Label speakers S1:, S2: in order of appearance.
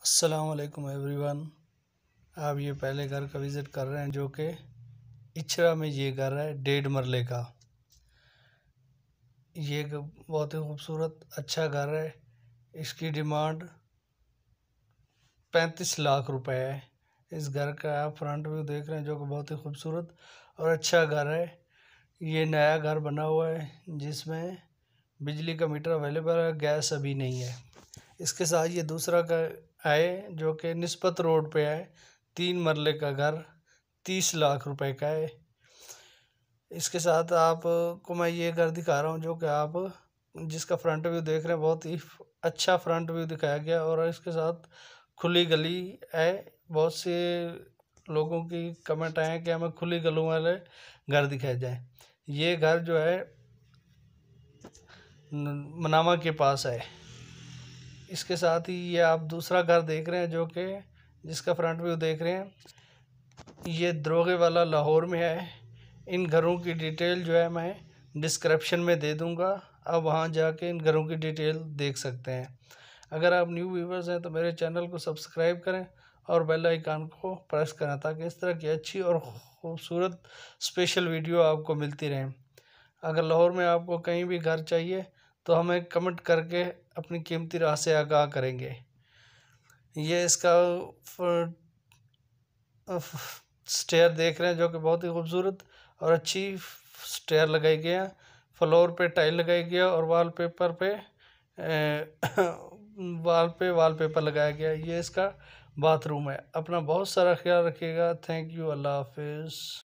S1: अस्सलाम वालेकुम एवरीवन। आप ये पहले घर का विज़िट कर रहे हैं जो कि इचरा में ये घर है 1.5 मरले का। ये बहुत ही खूबसूरत अच्छा घर है। इसकी डिमांड 35 लाख रुपए है। इस घर का आप फ्रंट व्यू देख रहे हैं जो कि बहुत ही खूबसूरत और अच्छा घर है। ये नया घर बना हुआ है जिसमें बिजली का मीटर अवेलेबल है, गैस अभी नहीं है। इसके साथ ये दूसरा घर है जो कि निस्बत रोड पे है, 3 मरले का घर 30 लाख रुपए का है। इसके साथ आपको मैं ये घर दिखा रहा हूँ जो कि आप जिसका फ्रंट व्यू देख रहे हैं, बहुत ही अच्छा फ्रंट व्यू दिखाया गया और इसके साथ खुली गली है। बहुत से लोगों की कमेंट आए हैं कि हमें खुली गलियों वाले घर दिखाए जाए। ये घर जो है मनामा के पास है। इसके साथ ही ये आप दूसरा घर देख रहे हैं जो कि जिसका फ्रंट व्यू देख रहे हैं, ये दरोगे वाला लाहौर में है। इन घरों की डिटेल जो है मैं डिस्क्रिप्शन में दे दूंगा, आप वहां जाके इन घरों की डिटेल देख सकते हैं। अगर आप न्यू व्यूवर्स हैं तो मेरे चैनल को सब्सक्राइब करें और बेल आइकन को प्रेस करें ताकि इस तरह की अच्छी और खूबसूरत स्पेशल वीडियो आपको मिलती रहें। अगर लाहौर में आपको कहीं भी घर चाहिए तो हमें कमेंट करके अपनी कीमती राय से आगाह करेंगे। ये इसका स्टेयर देख रहे हैं जो कि बहुत ही खूबसूरत और अच्छी स्टेयर लगाई गई है। फ्लोर पे टाइल लगाई गया और वॉलपेपर पे वॉलपेपर लगाया गया। ये इसका बाथरूम है। अपना बहुत सारा ख्याल रखिएगा। Thank you. अल्लाह हाफिज़।